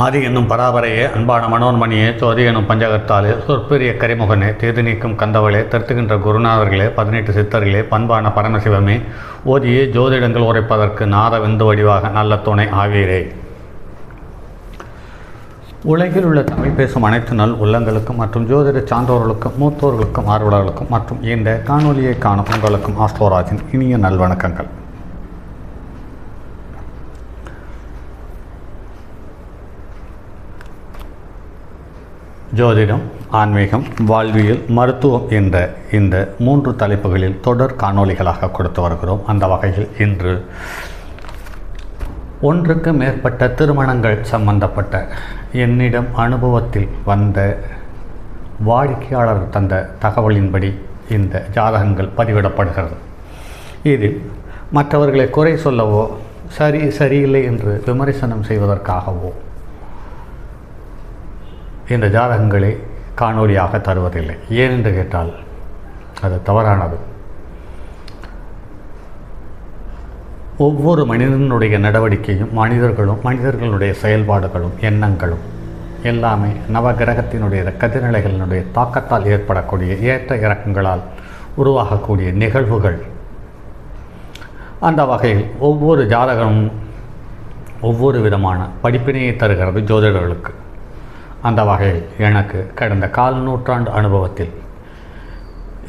ஆதி என்னும் பராபரையே, அன்பான மனோன்மணியே, சோதி என்னும் பஞ்சகத்தாலே, சொற்பெரிய கரிமுகனே, தேது நீக்கும் கந்தவளே, தருத்துகின்ற குருநாதர்களே, 18 சித்தர்களே, பண்பான பரமசிவமே, ஓதியே ஜோதிடங்கள் உரைப்பதற்கு நாத விந்து வடிவாக நல்ல துணை ஆவீரே. உலகில் உள்ள தமிழ் பேசும் அனைத்து நல் உள்ளங்களுக்கும் மற்றும் ஜோதிட சான்றோர்களுக்கும் மூத்தோர்களுக்கும் ஆர்வலர்களுக்கும் மற்றும் இந்த காணொலியை காணும் உங்களுக்கும் ஆஸ்ட்ரோராஜின் இனிய நல்வணக்கங்கள். ஜோதிடம், ஆன்மீகம், வாழ்வியல், மருத்துவம் என்ற இந்த 3 தலைப்புகளில் தொடர் காணொளிகளாக கொடுத்து வருகிறோம். அந்த வகையில் இன்று ஒன்றுக்கு மேற்பட்ட திருமணங்கள் சம்பந்தப்பட்ட என்னிடம் அனுபவத்தில் வந்த வாடிக்கையாளர் தந்த தகவலின்படி இந்த ஜாதகங்கள் பதிவிடப்படுகிறது. இதில் மற்றவர்களை குறை சொல்லவோ சரியில்லை என்று விமர்சனம் செய்வதற்காகவோ இந்த ஜாதகங்களை காணொலியாக தருவதில்லை. ஏனென்று கேட்டால் அது தவறானது. ஒவ்வொரு மனிதனுடைய நடவடிக்கையும் மனிதர்களுடைய செயல்பாடுகளும் எண்ணங்களும் எல்லாமே நவகிரகத்தினுடைய கதிர்நிலைகளினுடைய தாக்கத்தால் ஏற்படக்கூடிய ஏற்ற இறக்கங்களால் உருவாகக்கூடிய நிகழ்வுகள். அந்த வகையில் ஒவ்வொரு ஜாதகமும் ஒவ்வொரு விதமான படிப்பினையை தருகிறது ஜோதிடர்களுக்கு. அந்த வகையில் எனக்கு கடந்த 1/4 நூற்றாண்டு அனுபவத்தில்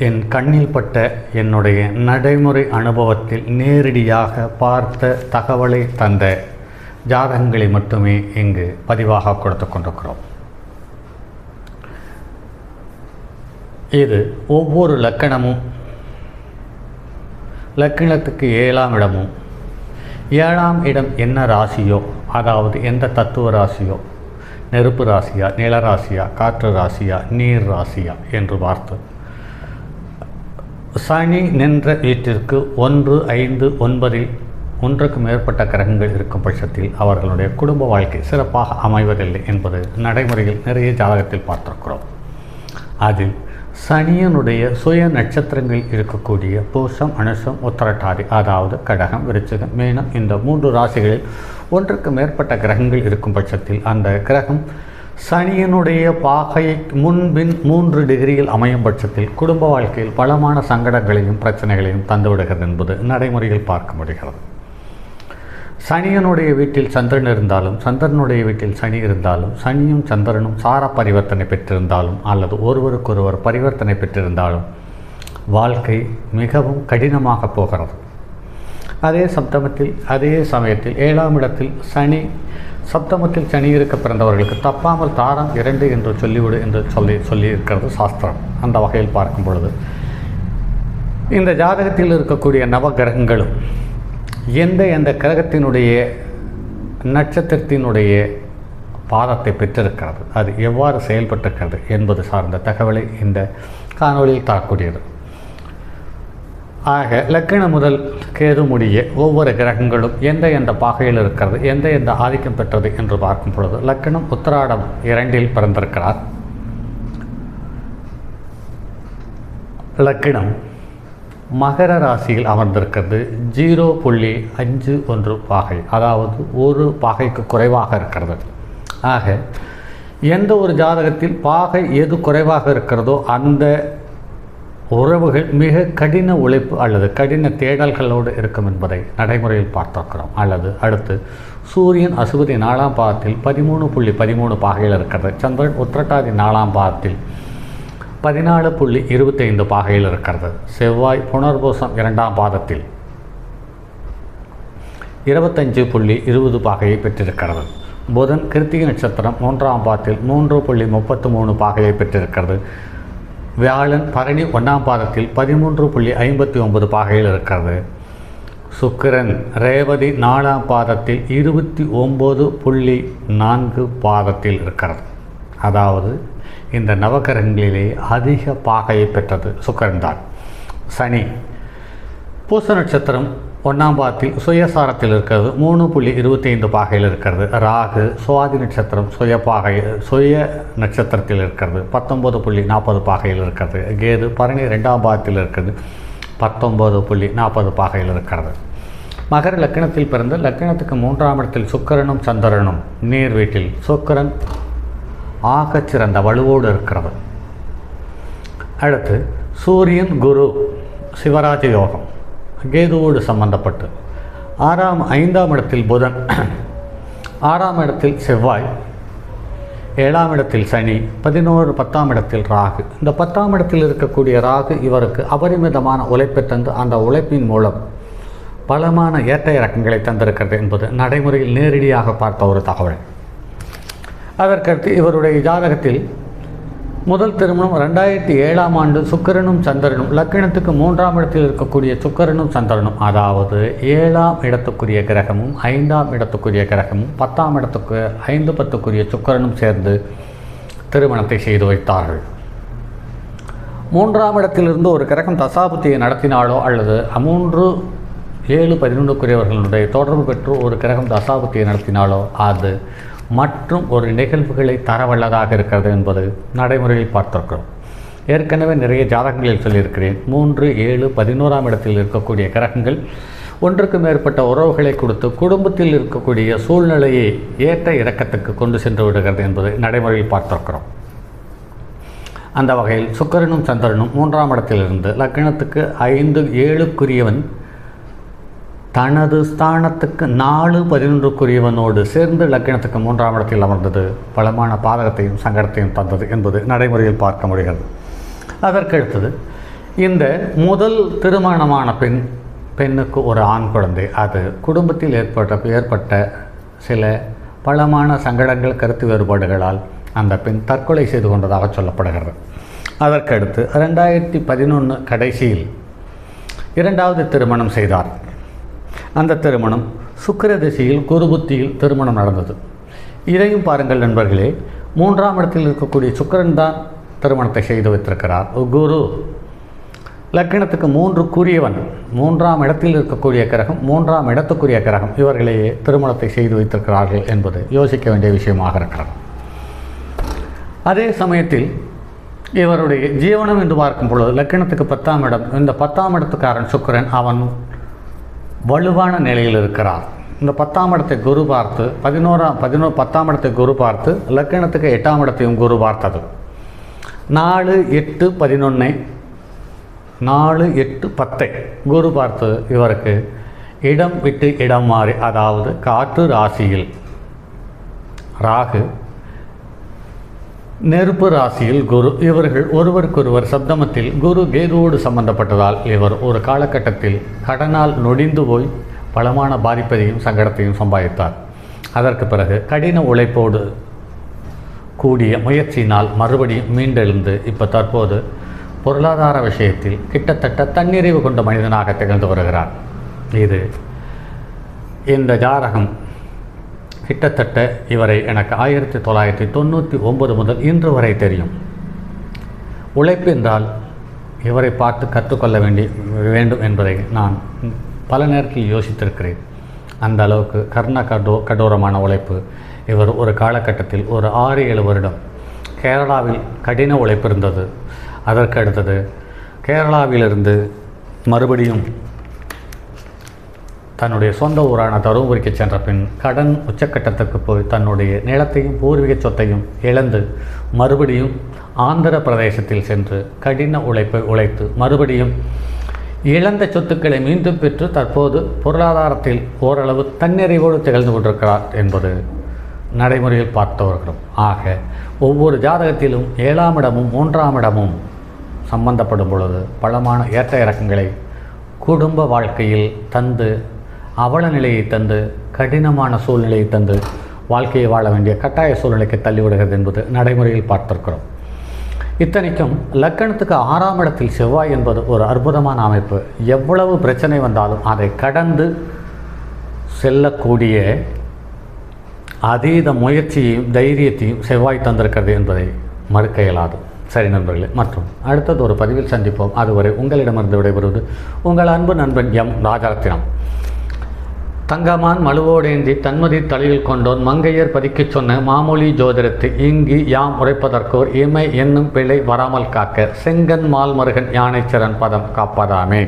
என் கண்ணில் பட்ட என்னுடைய நடைமுறை அனுபவத்தில் நேரடியாக பார்த்த தகவலை தந்த ஜாதகங்களை மட்டுமே இங்கு பதிவாக கொடுத்து கொண்டிருக்கிறோம். இது ஒவ்வொரு லக்கணத்துக்கு 7ஆம் இடமும் 7ஆம் இடம் என்ன ராசியோ, அதாவது எந்த தத்துவ ராசியோ, நெருப்பு ராசியா, நிலராசியா, காற்று ராசியா, நீர் ராசியா என்று பார்த்து சனி நின்ற வீட்டிற்கு 1, 5, 9இல் ஒன்றுக்கு மேற்பட்ட கிரகங்கள் இருக்கும் பட்சத்தில் அவர்களுடைய குடும்ப வாழ்க்கை சிறப்பாக அமைவதில்லை என்பது நடைமுறையில் நிறைய ஜாதகத்தில் பார்த்திருக்கிறோம். அதில் சனியனுடைய சுய நட்சத்திரங்கள் இருக்கக்கூடிய பூசம், அனுசம், உத்திரட்டாதி, அதாவது கடகம், விருச்சிகம், மீனம் இந்த 3 ராசிகளில் ஒன்றுக்கு மேற்பட்ட கிரகங்கள் இருக்கும் பட்சத்தில் அந்த கிரகம் சனியனுடைய பாகையை முன்பின் 3 டிகிரியில் அமையும் பட்சத்தில் குடும்ப வாழ்க்கையில் பலமான சங்கடங்களையும் பிரச்சனைகளையும் தந்துவிடுகிறது என்பது நடைமுறையில் பார்க்க முடிகிறது. சனியனுடைய வீட்டில் சந்திரன் இருந்தாலும், சந்திரனுடைய வீட்டில் சனி இருந்தாலும், சனியும் சந்திரனும் சார பரிவர்த்தனை பெற்றிருந்தாலும் அல்லது ஒருவருக்கொருவர் பரிவர்த்தனை பெற்றிருந்தாலும் வாழ்க்கை மிகவும் கடினமாக போகிறது. அதே சமயத்தில் 7ஆம் இடத்தில் சனி, சப்தமத்தில் சனி இருக்க பிறந்தவர்களுக்கு தப்பாமல் தாரம் 2 என்று சொல்லிவிடு என்று சொல்லியிருக்கிறது சாஸ்திரம். அந்த வகையில் பார்க்கும் பொழுது இந்த ஜாதகத்தில் இருக்கக்கூடிய நவகிரகங்களும் எந்த கிரகத்தினுடைய நட்சத்திரத்தினுடைய பாதத்தை பெற்றிருக்கிறது, அது எவ்வாறு செயல்பட்டிருக்கிறது என்பது சார்ந்த தகவலை இந்த காணொலியில் தரக்கூடியது. ஆக லக்கணம் முதல் கேது முடிய ஒவ்வொரு கிரகங்களும் எந்த பாகையில் இருக்கிறது, எந்த ஆதிக்கம் பெற்றது என்று பார்க்கும் பொழுது லக்கணம் உத்திராடம் 2இல் பிறந்திருக்கிறார். லக்கணம் மகர ராசியில் அமர்ந்திருக்கிறது. 0.51 பாகை, அதாவது ஒரு பாகைக்கு குறைவாக இருக்கிறது. ஆக எந்த ஒரு ஜாதகத்தில் பாகை எது குறைவாக இருக்கிறதோ அந்த உறவுகள் மிக கடின உழைப்பு அல்லது கடின தேடல்களோடு இருக்கும் என்பதை நடைமுறையில் பார்த்திருக்கிறோம். அல்லது அடுத்து சூரியன் அசுபதி 4ஆம் பாதத்தில் 13.13 பாகையில் இருக்கிறது. சந்திரன் உத்திரட்டாதி 4ஆம் பாதத்தில் 14.25 பாகையில் இருக்கிறது. செவ்வாய் புனர்பூசம் 2ஆம் பாதத்தில் 25.20 பாகையை பெற்றிருக்கிறது. புதன் கிருத்திகை நட்சத்திரம் 3ஆம் பாதத்தில் 3.33 பாகையை பெற்றிருக்கிறது. வியாழன் பரணி 1ஆம் பாதத்தில் 13.59 பாகையில் இருக்கிறது. சுக்கிரன் ரேவதி 4ஆம் பாதத்தில் 29.4 பாதத்தில் இருக்கிறது. அதாவது இந்த நவகிரகங்களிலே அதிக பாகையை பெற்றது சுக்கிரன் தான். சனி பூச நட்சத்திரம் 1ஆம் பாதத்தில் சுயசாரத்தில் இருக்கிறது, 3.25 பாகையில் இருக்கிறது. ராகு சுவாதி நட்சத்திரம் சுய நட்சத்திரத்தில் இருக்கிறது, 19.40 பாகையில் இருக்கிறது. கேது பரணி 2ஆம் பாதத்தில் இருக்கிறது, 19.40 பாகையில் இருக்கிறது. மகர லக்கணத்தில் பிறந்த லக்கணத்துக்கு 3ஆம் இடத்தில் சுக்கிரனும் சந்திரனும் நீர் வீட்டில் சுக்கிரன் ஆகச் சிறந்த வலுவோடு இருக்கிறவர். அடுத்து சூரியன் குரு சிவராஜ யோகம் கேதுவோடு சம்பந்தப்பட்டு 5ஆம் இடத்தில் புதன், 6ஆம் இடத்தில் செவ்வாய், 7ஆம் இடத்தில் சனி, 10ஆம் இடத்தில் ராகு. இந்த 10ஆம் இடத்தில் இருக்கக்கூடிய ராகு இவருக்கு அபரிமிதமான உழைப்பை தந்து அந்த உழைப்பின் மூலம் பலமான ஏற்ற இறக்கங்களை தந்திருக்கிறது என்பது நடைமுறையில் நேரடியாக பார்த்த ஒரு தகவல். அதற்கடுத்து இவருடைய ஜாதகத்தில் முதல் திருமணம் 2007ஆம் ஆண்டு சுக்கிரனும் சந்திரனும் லக்கணத்துக்கு 3ஆம் இடத்தில் இருக்கக்கூடிய சுக்கிரனும் சந்திரனும், அதாவது 7ஆம் இடத்துக்குரிய கிரகமும் 5ஆம் இடத்துக்குரிய கிரகமும் 10ஆம் இடத்துக்கு 5, 10க்குரிய சுக்கிரனும் சேர்ந்து திருமணத்தை செய்து வைத்தார்கள். 3ஆம் இடத்திலிருந்து ஒரு கிரகம் தசாபுத்தியை நடத்தினாலோ அல்லது 3, 7, 11க்குரியவர்களுடைய தொடர்பு பெற்று ஒரு கிரகம் தசாபுத்தியை நடத்தினாலோ அது மற்றும் ஒரு நிகழ்வுகளை தரவல்லதாக இருக்கிறது என்பது நடைமுறையில் பார்த்திருக்கிறோம். ஏற்கனவே நிறைய ஜாதகங்களில் சொல்லியிருக்கிறேன். 3, 7, 11ஆம் இடத்தில் இருக்கக்கூடிய கிரகங்கள் ஒன்றுக்கு மேற்பட்ட உறவுகளை கொடுத்து குடும்பத்தில் இருக்கக்கூடிய சூழ்நிலையை ஏற்ற இறக்கத்துக்கு கொண்டு சென்று விடுகிறது என்பது நடைமுறையில் பார்த்திருக்கிறோம். அந்த வகையில் சுக்கிரனும் சந்திரனும் 3ஆம் இடத்திலிருந்து லக்கணத்துக்கு 5, 7க்குரியவன் தனது ஸ்தானத்துக்கு 4, 11க்குரியவனோடு சேர்ந்து லக்கணத்துக்கு 3ஆம் இடத்தில் அமர்ந்தது பலமான பாதகத்தையும் சங்கடத்தையும் தந்தது என்பது நடைமுறையில் பார்க்க முடிகிறது. அதற்கடுத்தது இந்த முதல் திருமணமான பெண்ணுக்கு ஒரு ஆண் குழந்தை, அது குடும்பத்தில் ஏற்பட்ட சில பலமான சங்கடங்கள், கருத்து வேறுபாடுகளால் அந்த பெண் தற்கொலை செய்து கொண்டதாக சொல்லப்படுகிறது. அதற்கடுத்து 2011 கடைசியில் 2வது திருமணம் செய்தார். அந்த திருமணம் சுக்கிர திசையில் குரு புத்தியில் திருமணம் நடந்தது. இதையும் பாருங்கள் நண்பர்களே, 3ஆம் இடத்தில் இருக்கக்கூடிய சுக்கிரன் தான் திருமணத்தை செய்து வைத்திருக்கிறார். குரு லக்கணத்துக்கு 3க்குரியவன், 3ஆம் இடத்தில் இருக்கக்கூடிய கிரகம், 3ஆம் இடத்துக்குரிய கிரகம், இவர்களையே திருமணத்தை செய்து வைத்திருக்கிறார்கள் என்பது யோசிக்க வேண்டிய விஷயமாக இருக்கிறது. அதே சமயத்தில் இவருடைய ஜீவனம் என்று பார்க்கும் பொழுது லக்கணத்துக்கு 10ஆம் இடம், இந்த 10ஆம் இடத்துக்காரன் சுக்கிரன் அவன் வலுவான நிலையில் இருக்கிறார். இந்த 10ஆம் இடத்தை குரு பார்த்து 10ஆம் இடத்தை குரு பார்த்து லக்கணத்துக்கு 8ஆம் இடத்தையும் குரு பார்த்தது. 4, 8, 11, 4, 8, 10 குரு பார்த்து இவருக்கு இடம் விட்டு இடம் மாறி, அதாவது காற்று ராசியில் ராகு, நெருப்பு ராசியில் குரு, இவர்கள் ஒருவருக்கொருவர் சப்தமத்தில் குரு கேதுவோடு சம்பந்தப்பட்டதால் இவர் ஒரு காலகட்டத்தில் கடனால் நொடிந்து போய் பலமான பாதிப்பதையும் சங்கடத்தையும் சம்பாதித்தார். அதற்கு பிறகு கடின உழைப்போடு கூடிய முயற்சியினால் மறுபடியும் மீண்டெழுந்து இப்போ தற்போது பொருளாதார விஷயத்தில் கிட்டத்தட்ட தன்னிறைவு கொண்ட மனிதனாக திகழ்ந்து வருகிறார். இந்த ஜாதகம் கிட்டத்தட்ட இவரை எனக்கு 1999 முதல் இன்று வரை தெரியும். உழைப்பு என்றால் இவரை பார்த்து கற்றுக்கொள்ள வேண்டும் என்பதை நான் பல நேரத்தில் யோசித்திருக்கிறேன். அந்த அளவுக்கு கடோரமான உழைப்பு. இவர் ஒரு காலகட்டத்தில் ஒரு 6-7 வருடம் கேரளாவில் கடின உழைப்பு இருந்தது. அதற்கு அடுத்தது கேரளாவிலிருந்து மறுபடியும் தன்னுடைய சொந்த ஊரான தருமபுரிக்கு சென்ற பின் கடன் உச்சக்கட்டத்துக்கு போய் தன்னுடைய நிலத்தையும் பூர்வீக சொத்தையும் இழந்து மறுபடியும் ஆந்திர பிரதேசத்தில் சென்று கடின உழைப்பை உழைத்து மறுபடியும் இழந்த சொத்துக்களை மீண்டும் பெற்று தற்போது பொருளாதாரத்தில் ஓரளவு தன்னிறைவோடு திகழ்ந்து கொண்டிருக்கிறார் என்பது நடைமுறையில் பார்த்து வருகிறோம். ஆக ஒவ்வொரு ஜாதகத்திலும் 7ஆம் இடமும் 3ஆம் இடமும் சம்பந்தப்படும் பொழுது பலமான ஏற்ற இறக்கங்களை குடும்ப வாழ்க்கையில் தந்து, அவல நிலையை தந்து, கடினமான சூழ்நிலையை தந்து வாழ்க்கையை வாழ வேண்டிய கட்டாய சூழ்நிலைக்கு தள்ளிவிடுகிறது என்பது நடைமுறையில் பார்த்திருக்கிறோம். இத்தனைக்கும் லக்கணத்துக்கு 6ஆம் இடத்தில் செவ்வாய் என்பது ஒரு அற்புதமான அமைப்பு. எவ்வளவு பிரச்சனை வந்தாலும் அதை கடந்து செல்லக்கூடிய அதீத முயற்சியையும் தைரியத்தையும் செவ்வாய் தந்திருக்கிறது என்பதை மறுக்க இயலாது. சரி நண்பர்களே, மற்றும் அடுத்தது ஒரு பதிவில் சந்திப்போம். அதுவரை உங்களிடமிருந்து விடைபெறுவது உங்கள் அன்பு நண்பன் எம் ராஜரத்தினம். தங்கமான் மழுவோடேந்தி தன்மதி தலையில் கொண்டோன் மங்கையர் பதிக்கச் சொன்ன மாமொழி ஜோதிடத்தை இங்கு யாம் உரைப்பதற்கோர் இமை என்னும் பிழை வராமல் காக்க செங்கன் மால்மருகன் யானைச்சரன் பதம் காப்பதாமே.